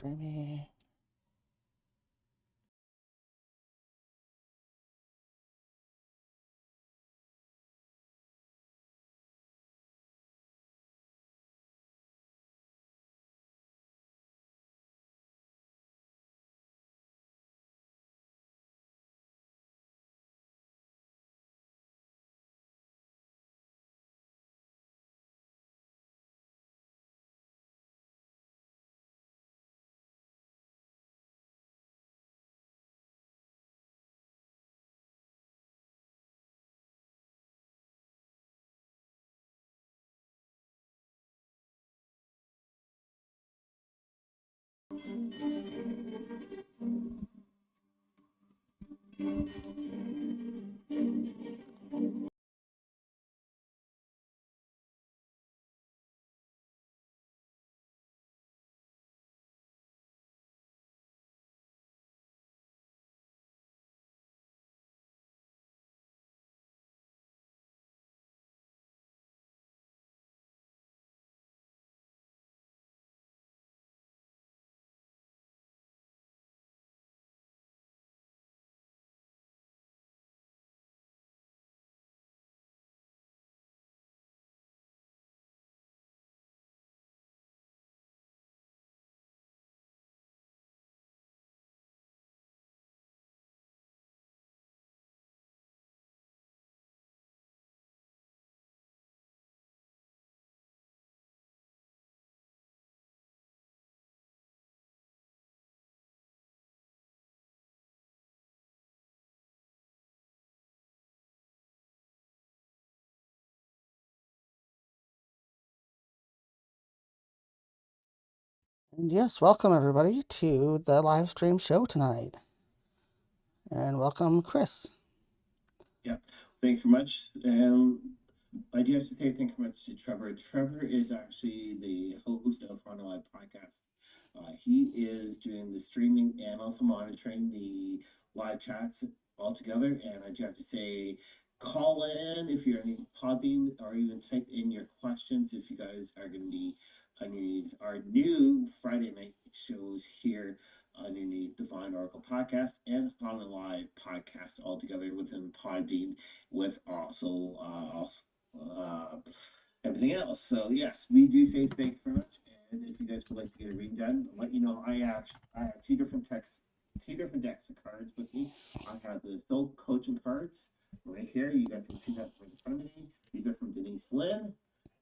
streamy. And yes, welcome everybody to the live stream show tonight. And welcome, Chris. Yeah, thanks very much. I do have to say thank you very much to Trevor. Trevor is actually the host of On a Live podcast. He is doing the streaming and also monitoring the live chats all together. And I do have to say, call in if you're on Podbean or even type in your questions if you guys are going to be underneath our new Friday night shows here underneath Divine Oracle podcast and on the live podcast all together within Podbean with also everything else. So yes, we do say thank you very much. And if you guys would like to get a reading done, I'll let you know I have two different decks of cards with me. I have the Soul Coaching cards right here. You guys can see that right in front of me. These are from Denise Lynn.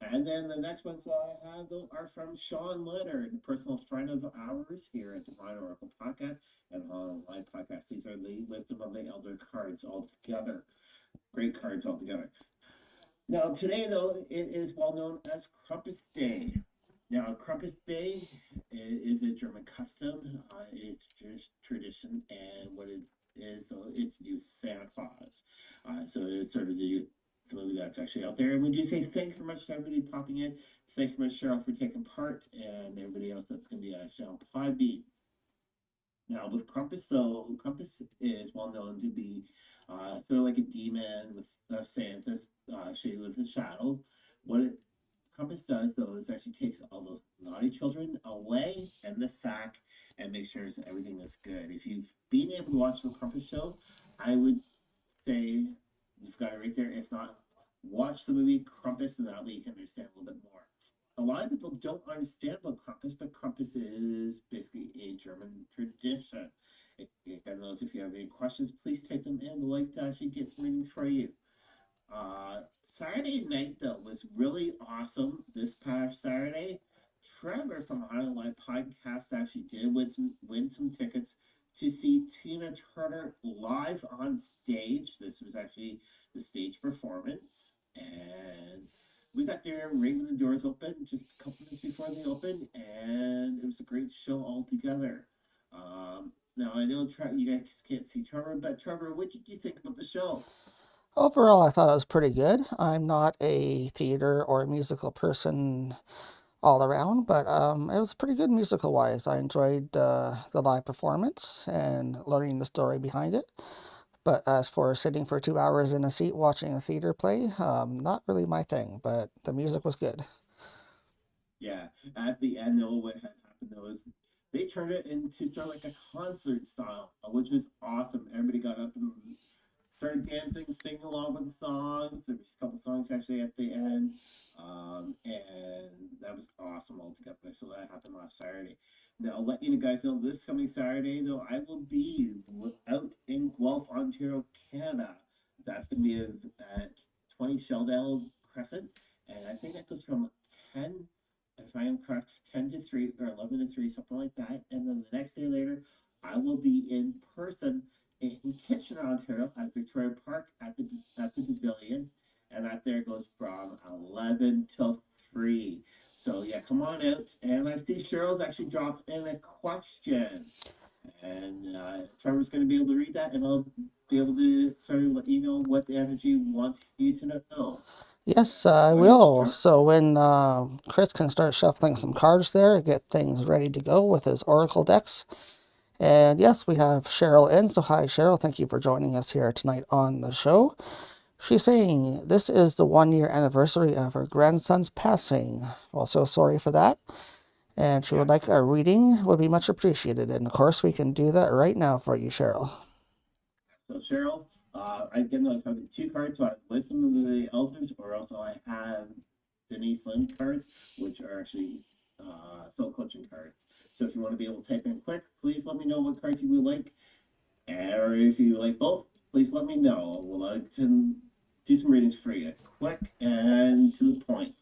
And then the next ones I have are from Sean Leonard, a personal friend of ours here at Divine Oracle Podcast and Online Podcast. These are the Wisdom of the Elder cards all together. Great cards all together. Now, today, though, it is well known as Krampus Day. Now, Krampus Day is a German custom. It's just tradition, and what it is, so it's new Santa Claus. So it is sort of the youth flu that's actually out there. And we do say thank you very much to everybody popping in. Thank you very much, Cheryl, for taking part, and everybody else that's going to be actually on Podbean. Now, with Krampus, though, Krampus is well known to be sort of like a demon with Santa's shaded with a shadow. What Krampus does, though, is actually takes all those naughty children away in the sack and makes sure that everything is good. If you've been able to watch the Krampus show, I would say you've got it right there. If not, watch the movie Krampus, and that way you can understand a little bit more. A lot of people don't understand about Krampus, but Krampus is basically a German tradition. Again, those, if you have any questions, please type them in. I'd like to actually get some readings for you. Saturday night, though, was really awesome this past Saturday. Trevor from Highlight Podcast actually did win some tickets to see Tina Turner live on stage. This was actually the stage performance. And we got there right when the doors opened, just a couple minutes before they opened, and it was a great show altogether. Now, I know you guys can't see Trevor, but Trevor, what did you think about the show? Overall, I thought it was pretty good. I'm not a theater or musical person all around, but it was pretty good musical wise. I enjoyed the live performance and learning the story behind it. But as for sitting for 2 hours in a seat watching a theater play, not really my thing, but the music was good. Yeah, at the end, though, what had happened though is they turned it into sort of like a concert style, which was awesome. Everybody got up and started dancing, singing along with the songs. There was a couple songs actually at the end, and that was awesome altogether. So that happened last Saturday. Now, I'll let you guys know this coming Saturday, though, I will be out in Guelph, Ontario, Canada. That's going to be at 20 Sheldale Crescent, and I think that goes from 10, if I am correct, 10 to 3 or 11 to 3, something like that. And then the next day later, I will be in person in Kitchener, Ontario, at Victoria Park at the Pavilion, and that there goes from 11 till 3. So yeah, come on out. And I see Cheryl's actually dropped in a question, and Trevor's going to be able to read that, and I'll be able to sort of let you know what the energy wants you to know. Yes, I Go ahead, will. Trevor. So when Chris can start shuffling some cards there, get things ready to go with his oracle decks. And yes, we have Cheryl in. So hi, Cheryl. Thank you for joining us here tonight on the show. She's saying this is the 1 year anniversary of her grandson's passing. Well, so sorry for that. And she Yeah. would like a reading, would be much appreciated. And of course, we can do that right now for you, Cheryl. So Cheryl, I get those have the two cards. So I have Wisdom of the Elders, or also I have Denise Lynn cards, which are actually soul coaching cards. So if you want to be able to type in quick, please let me know what cards you would like, or if you like both, please let me know. We'll like to do some readings for you, quick and to the point.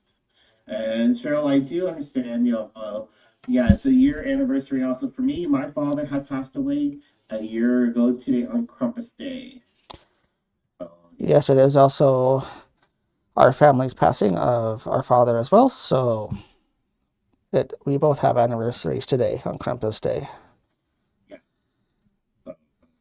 And Cheryl, I do understand, yeah, it's a year anniversary also for me. My father had passed away a year ago today on Crumpus Day. So, yeah. Yes, it is also our family's passing of our father as well. So we both have anniversaries today on Krampus Day. Yeah. So,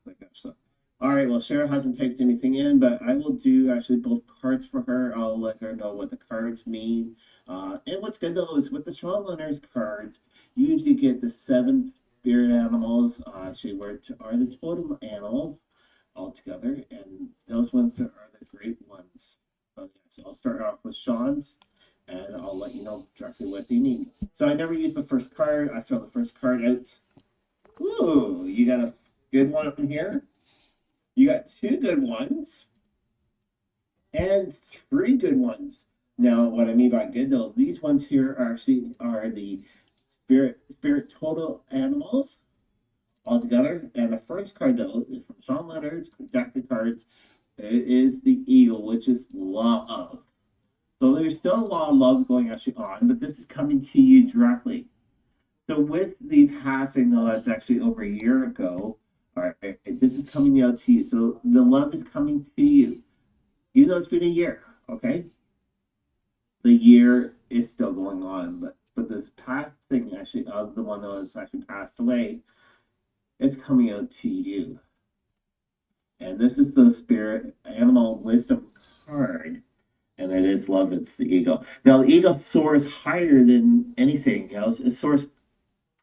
like that. So, all right. Well, Cheryl hasn't typed anything in, but I will do actually both cards for her. I'll let her know what the cards mean. And what's good though is with the Sean Leonard's cards, you usually get the seven spirit animals, actually, which are the totem animals altogether, and those ones are the great ones. So I'll start off with Sean's, and I'll let you know directly what they mean. So I never use the first card. I throw the first card out. Ooh, you got a good one here. You got two good ones and three good ones. Now, what I mean by good though, these ones here are actually are the spirit total animals altogether. And the first card though is from Sean Leonard's deck of cards. It is the eagle, which is love. So there's still a lot of love going actually on, but this is coming to you directly. So with the passing, though, that's actually over a year ago. All right, this is coming out to you. So the love is coming to you. Even though it's been a year, okay? The year is still going on, but this passing actually of the one that was actually passed away, it's coming out to you. And this is the spirit animal wisdom card. And it is love, it's the ego. Now the ego soars higher than anything else. It soars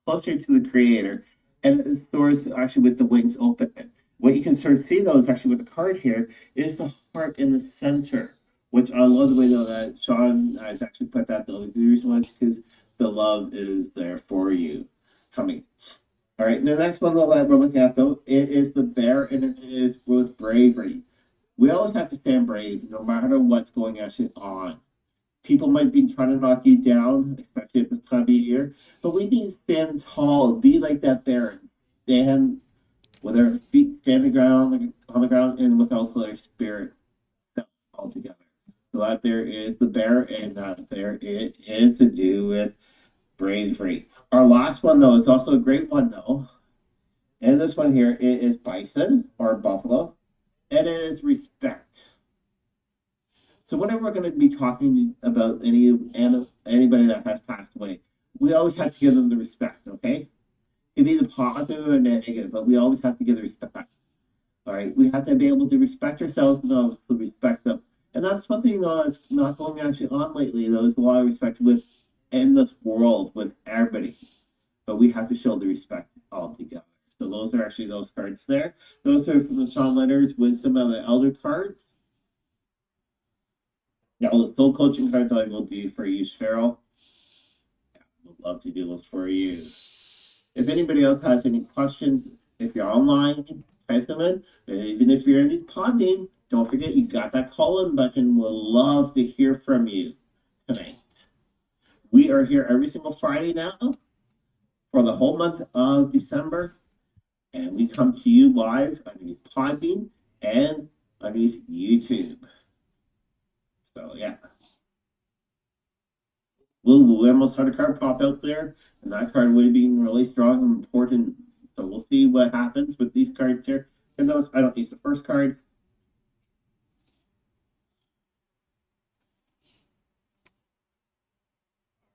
closer to the creator, and it soars actually with the wings open. What you can sort of see though is actually with the card here is the heart in the center, which I love the way though that Sean has actually put that though. The reason why is because the love is there for you coming. All right, the next one though that we're looking at though, it is the bear, and it is with bravery. We always have to stand brave no matter what's going actually on. People might be trying to knock you down, especially at this time of year, but we need to stand tall, be like that bear, stand with our feet stand the ground on the ground, and with also our spirit all together. So that there is the bear, and that there it is to do with bravery. Our last one though is also a great one though, and this one here it is bison or buffalo, and it is respect. So whenever we're going to be talking about anybody that has passed away, we always have to give them the respect. Okay, it can be the positive or negative, but we always have to give the respect. All right, we have to be able to respect ourselves and also respect them. And that's one thing that's not going actually on lately. There's a lot of respect with in this world with everybody, but we have to show the respect all together. So those are actually those cards there. Those are from the Sean Leonard's Wisdom of the Elder cards. Now, the soul coaching cards I will do for you, Cheryl. Would love to do those for you. If anybody else has any questions, if you're online, type them in. And even if you're in Podbean, don't forget you got that call-in button. We'll love to hear from you tonight. We are here every single Friday now for the whole month of December, and we come to you live underneath Podbean and underneath YouTube. So yeah. We almost had a card pop out there, and that card would have been really strong and important. So we'll see what happens with these cards here. And those, I don't use the first card.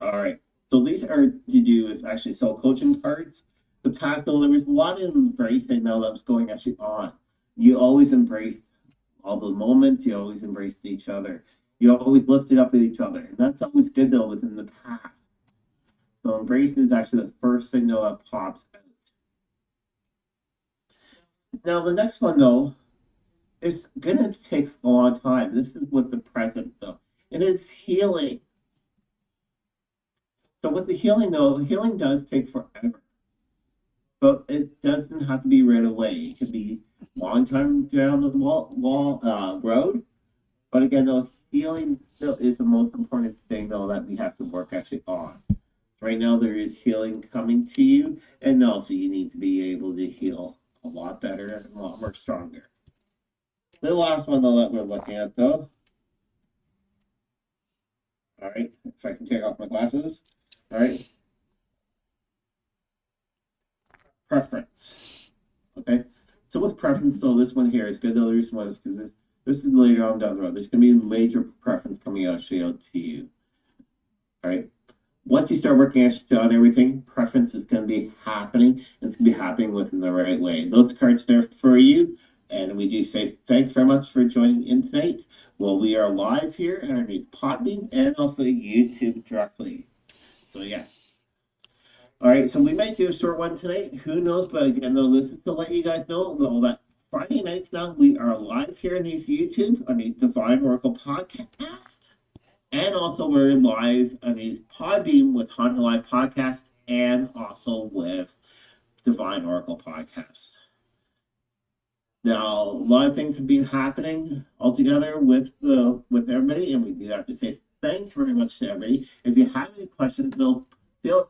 All right. So these are to do with actually soul coaching cards. The past, though, there was a lot of embracing now that was going actually on. You always embrace all the moments. You always embraced each other. You always lifted up at each other. And that's always good, though, within the past. So embrace is actually the first thing that pops out. Now, the next one, though, is going to take a long time. This is with the present, though. And it's healing. So with the healing, though, healing does take forever. But it doesn't have to be right away. It could be a long time down the road. But again, though, healing still is the most important thing, though, that we have to work actually on. Right now, there is healing coming to you, and also you need to be able to heal a lot better and a lot more stronger. The last one, though, that we're looking at, though. All right, if I can take off my glasses. All right. Preference. Okay. So with preference, though, this one here is good. The reason why is because this is later on down the road. There's going to be a major preference coming out to you. All right. Once you start working on everything, preference is going to be happening. It's going to be happening within the right way. Those cards are for you. And we do say thanks very much for joining in tonight. Well, we are live here underneath Podbean and also YouTube directly. So, yeah. All right, so we might do a short one tonight. Who knows? But again, though, this is to let you guys know though, that Friday nights now we are live here underneath YouTube, underneath Divine Oracle Podcast. And also we're live underneath Podbean with Haunted Live Podcast and also with Divine Oracle Podcast. Now, a lot of things have been happening altogether with everybody, and we do have to say thank you very much to everybody. If you have any questions, though, feel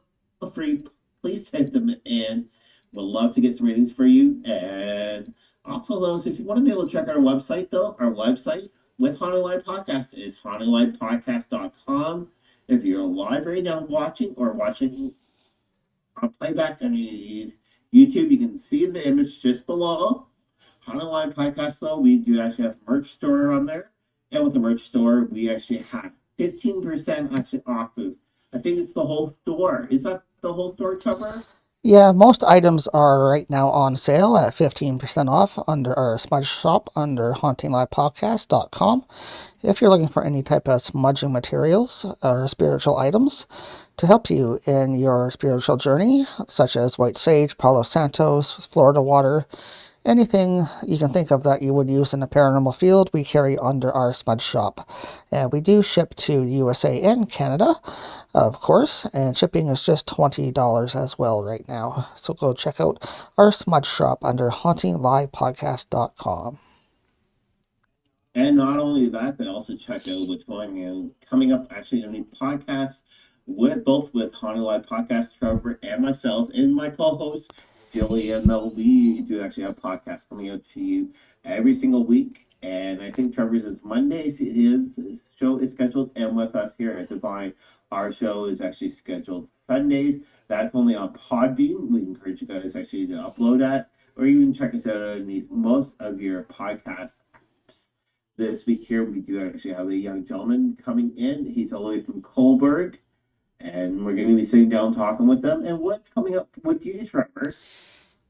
free, please type them in. We'll love to get some readings for you. And also, those, if you want to be able to check our website, though, our website with Haunted Live Podcast is hauntedlivepodcast.com. If you're live right now watching on playback on YouTube, you can see the image just below. Haunted Live Podcast, though, we do actually have a merch store on there. And with the merch store, we actually have 15% actually off booth. I think it's the whole store. Is that the whole store cover? Yeah, most items are right now on sale at 15% off under our smudge shop under hauntinglivepodcast.com. If you're looking for any type of smudging materials or spiritual items to help you in your spiritual journey, such as white sage, Palo Santos, Florida water, anything you can think of that you would use in a paranormal field, we carry under our smudge shop. And we do ship to USA and Canada, of course, and shipping is just $20 as well right now. So go check out our smudge shop under hauntinglivepodcast.com. And not only that, but also check out what's coming up actually on the podcast with Haunted Live Podcast, Trevor and myself, and my co-host Gillian. We do actually have podcasts coming out to you every single week. And I think Trevor's is Mondays. His show is scheduled, and with us here at Divine, our show is actually scheduled Sundays. That's only on Podbean. We encourage you guys actually to upload that, or even check us out underneath most of your podcasts. This week here, we do actually have a young gentleman coming in. He's all the way from Coburg, and we're going to be sitting down talking with them. And what's coming up with you, Trevor?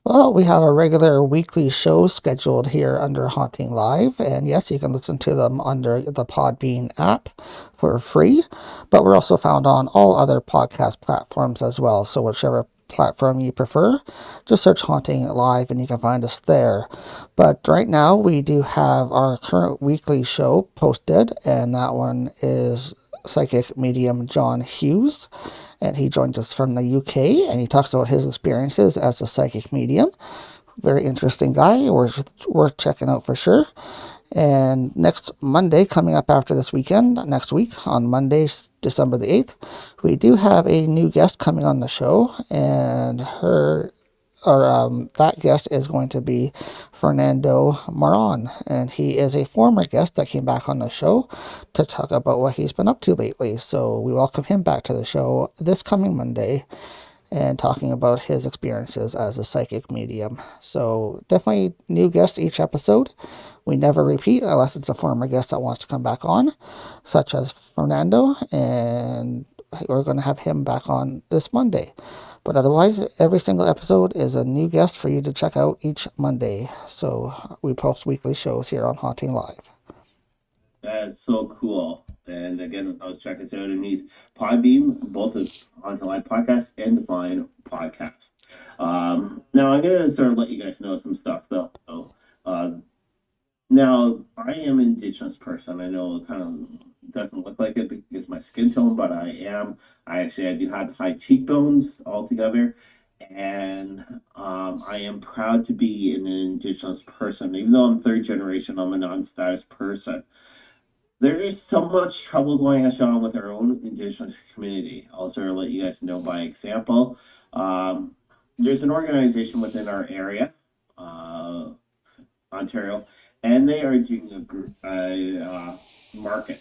Well, we have a regular weekly show scheduled here under Haunting Live, and yes, you can listen to them under the Podbean app for free, but we're also found on all other podcast platforms as well, so whichever platform you prefer, just search Haunting Live and you can find us there. But right now, we do have our current weekly show posted, and that one is psychic medium John Hughes, and he joins us from the UK, and he talks about his experiences as a psychic medium. Very interesting guy, worth checking out for sure. And next Monday, coming up after this weekend, next week on Monday, December the 8th, we do have a new guest coming on the show, and that guest is going to be Fernando Moran, and he is a former guest that came back on the show to talk about what he's been up to lately. So we welcome him back to the show this coming Monday and talking about his experiences as a psychic medium. So definitely new guests each episode. We never repeat unless it's a former guest that wants to come back on, such as Fernando, and we're going to have him back on this Monday. But otherwise, every single episode is a new guest for you to check out each Monday. So we post weekly shows here on Haunting Live. That is so cool. And again, I was checking this out underneath Podbean, both the Haunted Live podcast and the Vine podcast. Now I'm gonna sort of let you guys know some stuff though. Uh, Now I am an Indigenous person. I know it kind of doesn't look like it because of my skin tone, but I am. I do have high cheekbones altogether, and I am proud to be an Indigenous person. Even though I'm third generation, I'm a non-status person. There is so much trouble going on with our own Indigenous community. I'll sort of let you guys know by example. Um, there's an organization within our area, uh, Ontario, and they are doing a market.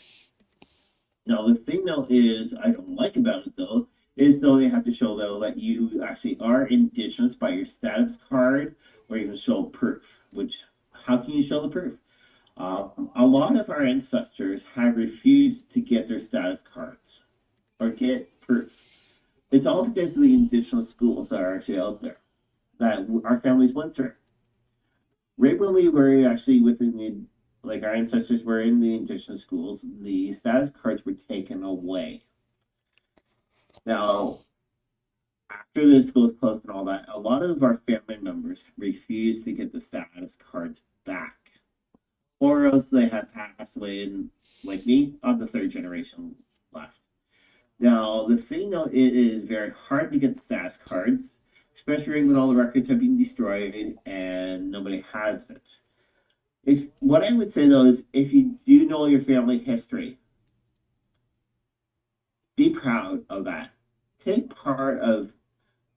Now, the thing though is, I don't like about it though, is though they have to show though that you actually are Indigenous by your status card, or even show proof. Which, how can you show the proof? A lot of our ancestors have refused to get their status cards or get proof. It's all because of the Indigenous schools that are actually out there that our families went through. Right when we were actually within the, like our ancestors were in the Indigenous schools, the status cards were taken away. Now, after the schools closed and all that, a lot of our family members refused to get the status cards back, or else they had passed away, and like me, I'm the third generation left. Now, the thing though, it is very hard to get the status cards, especially when all the records have been destroyed and nobody has it. If what I would say though is, if you do know your family history, be proud of that. Take part of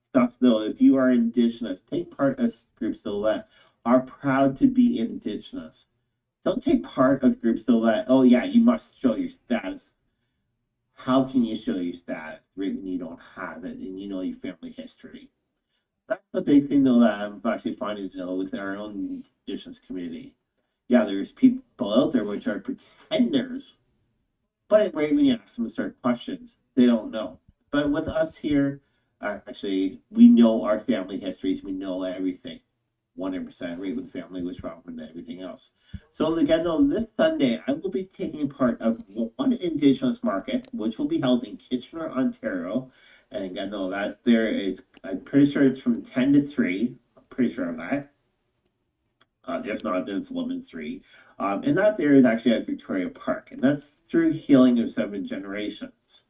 stuff though. If you are Indigenous, take part of groups though that are proud to be Indigenous. Don't take part of groups though that, oh yeah, you must show your status. How can you show your status when you don't have it and you know your family history? That's the big thing though that I'm actually finding though within our own Indigenous community. Yeah, there's people out there which are pretenders, but right when you ask them to start questions, they don't know. But with us here, actually, we know our family histories. We know everything. 100% right with family was wrong and everything else. So again, though, this Sunday I will be taking part of one Indigenous market, which will be held in Kitchener, Ontario. And again, though, that there is, I'm pretty sure it's from 10 to 3. I'm pretty sure of that. If not, then it's 11-3. And that there is actually at Victoria Park, and that's through Healing of Seven Generations.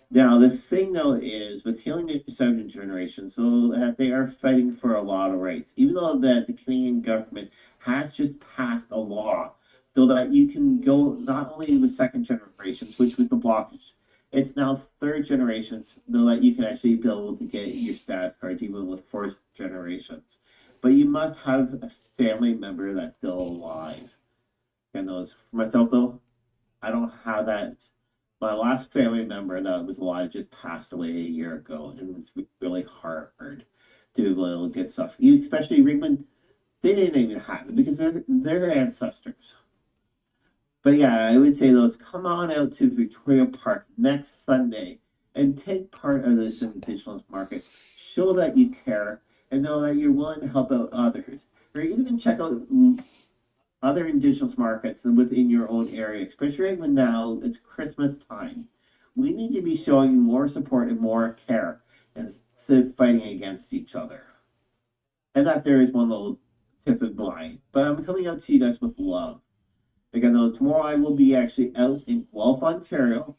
Now, the thing though is with Healing of Seven Generations, so that they are fighting for a lot of rights, even though that the Canadian government has just passed a law so that you can go not only with second generations, which was the blockage, it's now third generations, so that you can actually be able to get your status cards even with fourth generations. But you must have a family member that's still alive. And those for myself though, I don't have that. My last family member that was alive just passed away a year ago, and it's really hard to be able to get stuff. Especially when they didn't even have it because they're their ancestors. But yeah, I would say those come on out to Victoria Park next Sunday and take part of this Indigenous market. Show that you care and know that you're willing to help out others. Or even check out other Indigenous markets within your own area, especially when now it's Christmas time. We need to be showing more support and more care instead of fighting against each other. And that there is one little tip of mine. But I'm coming out to you guys with love. Again, though, tomorrow I will be actually out in Guelph, Ontario.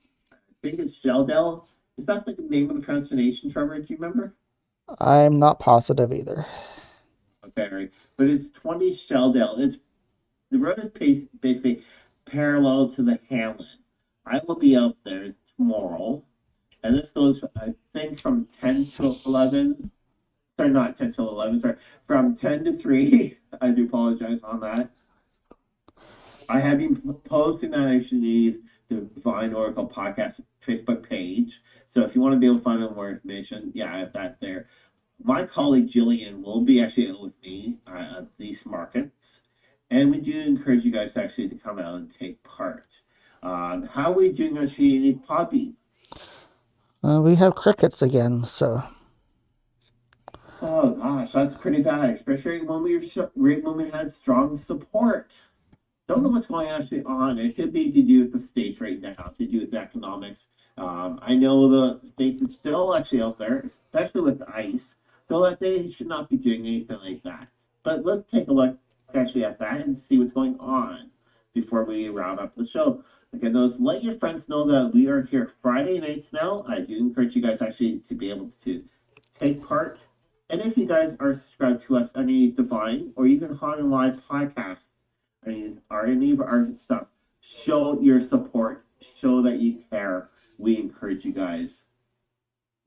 think it's Sheldell. Is that the name of the pronunciation, Trevor? Do you remember? I'm not positive either. Okay, right. But it's 20 Sheldell. It's the road is basically parallel to the Hamlet. I will be out there tomorrow, and this goes, I think, from 10 to 11. Sorry, not 10 to 11, sorry, from 10 to 3. I do apologize on that. I have been posting that actually the Divine Oracle podcast Facebook page. So if you want to be able to find out more information, yeah, I have that there. My colleague Gillian will be actually out with me at these markets, and we do encourage you guys actually to come out and take part. How are we doing actually in Podbean? We have crickets again, so Oh gosh, that's pretty bad, especially when right when we had strong support. Don't know what's going actually on. It could be to do with the states right now, to do with economics. I know the states is still actually out there, especially with ICE, though that they should not be doing anything like that. But let's take a look actually at that and see what's going on before we round up the show. Again, those let your friends know that we are here Friday nights now. I do encourage you guys actually to be able to take part. And if you guys are subscribed to us on any Divine or even Haunted Live podcast, I mean, or any of our stuff, show your support, show that you care. We encourage you guys.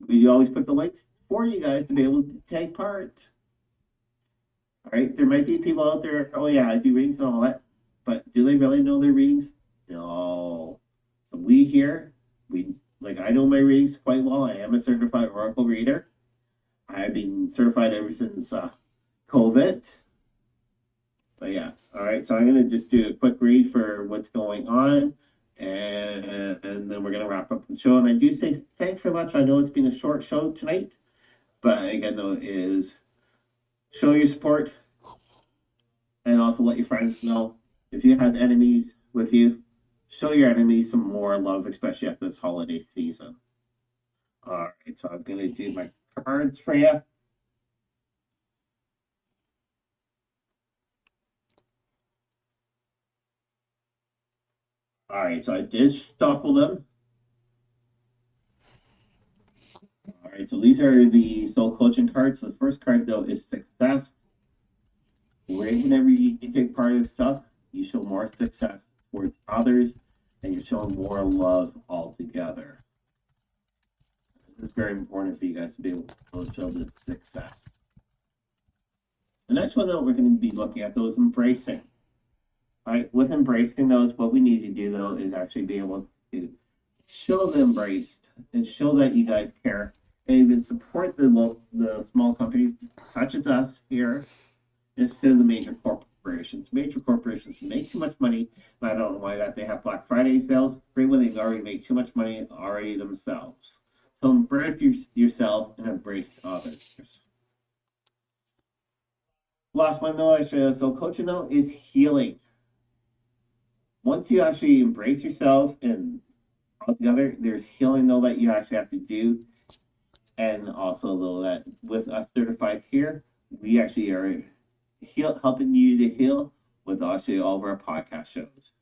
We always put the links for you guys to be able to take part. All right, there might be people out there, oh yeah, I do readings and all that, but do they really know their readings? No. So we here, we like I know my readings quite well. I am a certified oracle reader. I've been certified ever since COVID. But yeah, all right. So I'm gonna just do a quick read for what's going on, and then we're gonna wrap up the show. And I do say thanks very much. I know it's been a short show tonight, but again, though, is show your support and also let your friends know if you have enemies with you. Show your enemies some more love, especially at this holiday season. All right, so I'm gonna do my cards for you. All right, so I did shuffle them. All right, so these are the soul coaching cards. So the first card though is success. Right whenever you take part of stuff, you show more success towards others, and you're showing more love altogether. This is very important for you guys to be able to show the success. The next one though, we're going to be looking at those embracing. All right, with embracing those, what we need to do though is actually be able to show the embraced and show that you guys care and even support the small companies such as us here instead of the major corporations. Major corporations make too much money, and I don't know why that they have Black Friday sales right when they've already made too much money already themselves. So embrace yourself and embrace others. Last one though, so coaching though is healing. Once you actually embrace yourself and altogether, there's healing though that you actually have to do. And also though that with us certified here, we actually are helping you to heal with actually all of our podcast shows.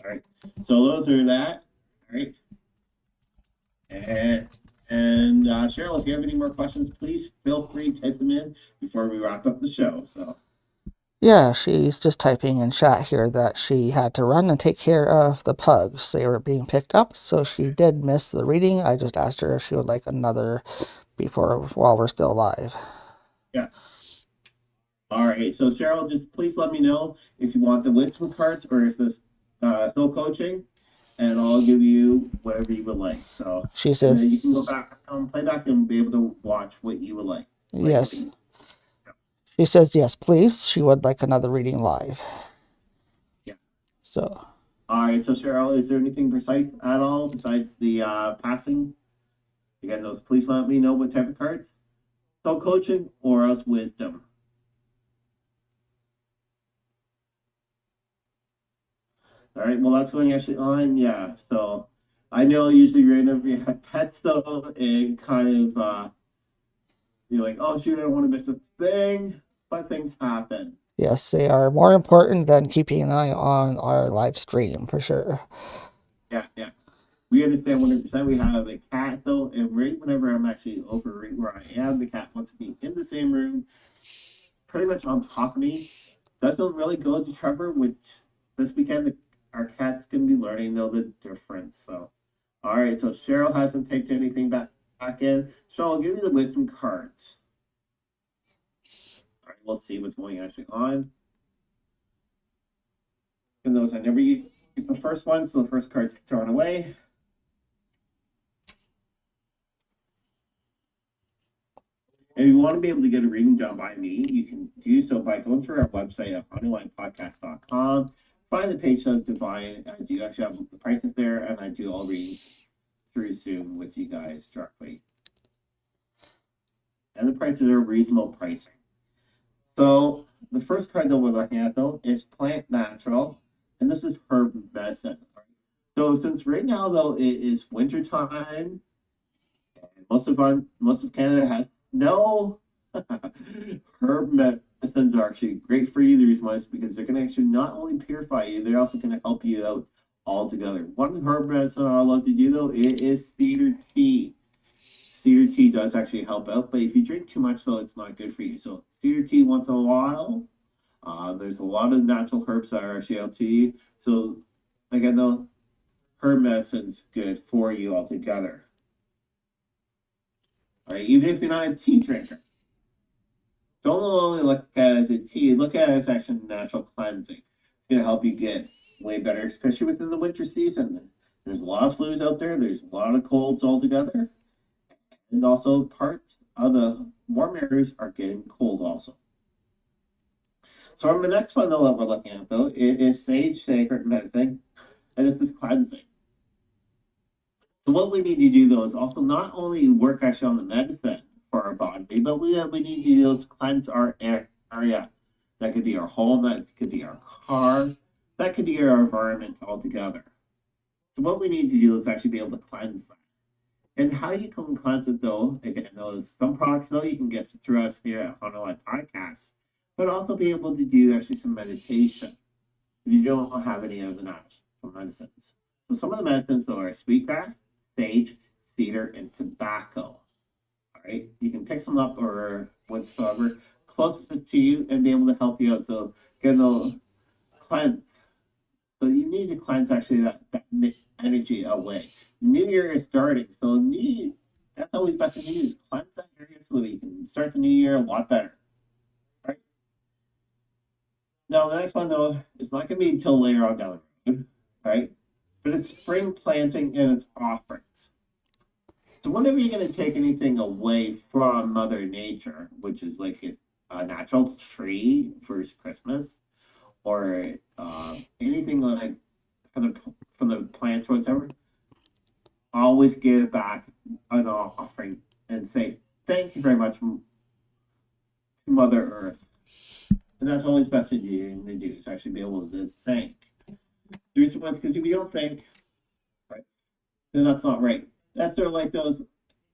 All right. So those are that. All right. And Cheryl, if you have any more questions, please feel free to type them in before we wrap up the show. So yeah, she's just typing in chat here that she had to run and take care of the pugs. They were being picked up, so she did miss the reading. I just asked her if she would like another while we're still live. yeah. All right. So Cheryl, just please let me know if you want the wisdom cards or if this soul coaching, and I'll give you whatever you would like. So She and says, then you can go back, play back, and be able to watch what you would like. yes. She says, yes, please. She would like another reading live. Yeah. So. All right. So Cheryl, is there anything precise at all besides the passing? Again, those please let me know what type of cards. Soul coaching or else wisdom. All right, well, that's going actually on. Yeah, so I know usually whenever you have pets, though, it kind of, you're like, oh, shoot, I don't want to miss a thing, but things happen. Yes, they are more important than keeping an eye on our live stream, for sure. Yeah, yeah. We understand 100%. We have a cat though, and right whenever I'm actually over right where I am, the cat wants to be in the same room, pretty much on top of me. Doesn't really go to Trevor, which this weekend our cat's gonna be learning though the difference. So, all right. So Cheryl hasn't typed anything back in. So I'll give you the wisdom cards. All right, we'll see what's going actually on. And those I never use the first one, so the first card's thrown away. If you want to be able to get a reading done by me, you can do so by going through our website at honeylinepodcast.com. Find the page of Divine. I do actually have the prices there, and I do all readings through Zoom with you guys directly. And the prices are reasonable pricing. So the first card that we're looking at though is Plant Natural, and this is herb medicine. So since right now though it is winter time, and most of Canada has snow, herb medicines are actually great for you. The reason why is because they're going to actually not only purify you, they're also going to help you out altogether. One herb medicine I love to do though it is cedar tea. Cedar tea does actually help out, but if you drink too much, though, it's not good for you. So cedar tea once in a while. There's a lot of natural herbs that are actually out to you. So again, though, herb medicine's good for you altogether. All right, even if you're not a tea drinker, don't only look at it as a tea. Look at it as actually natural cleansing. It's gonna help you get way better, especially within the winter season. There's a lot of flus out there. There's a lot of colds altogether. And also parts of the warm areas are getting cold also. So on the next one though that we're looking at though is sage sacred medicine, and it's this cleansing. So what we need to do though is also not only work actually on the medicine for our body, but we need to do is cleanse our area. That could be our home, that could be our car, that could be our environment altogether. So what we need to do is actually be able to cleanse that. And how you can cleanse it though, again, those some products though you can get through us here at Honor Life Podcast, but also be able to do actually some meditation if you don't have any of the natural medicines. So some of the medicines though are sweetgrass, sage, cedar, and tobacco. All right, you can pick some up or whatsoever closest to you and be able to help you out. So get a cleanse. So you need to cleanse actually that energy away. New Year is starting, so that's always best to do is cleanse that area so that you can start the new year a lot better. Right? Now the next one though is not gonna be until later on down the road, right? But it's spring planting and it's offerings. So whenever you're gonna take anything away from Mother Nature, which is like a natural tree for Christmas, or anything like from the plants or whatever, always give back an offering and say thank you very much to Mother Earth. And that's always best thing to do is actually be able to thank. The reason why is because if you don't thank, right, then that's not right. That's sort of like those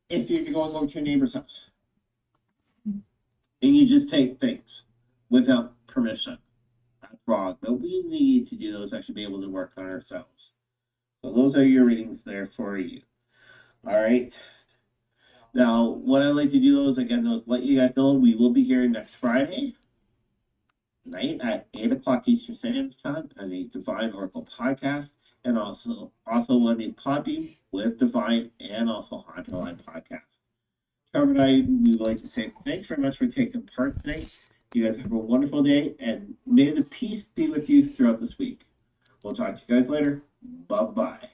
if you're going over to your neighbor's house and you just take things without permission. That's wrong. But we need to do those actually be able to work on ourselves. So those are your readings there for you. All right. Now, what I like to do is again, those let you guys know we will be here next Friday night at 8 o'clock Eastern Standard Time on the Divine Oracle podcast, and also on the Podbean with Divine and also Haunted Line podcast. Trevor and I we would like to say thanks very much for taking part tonight. You guys have a wonderful day, and may the peace be with you throughout this week. We'll talk to you guys later. Bye bye.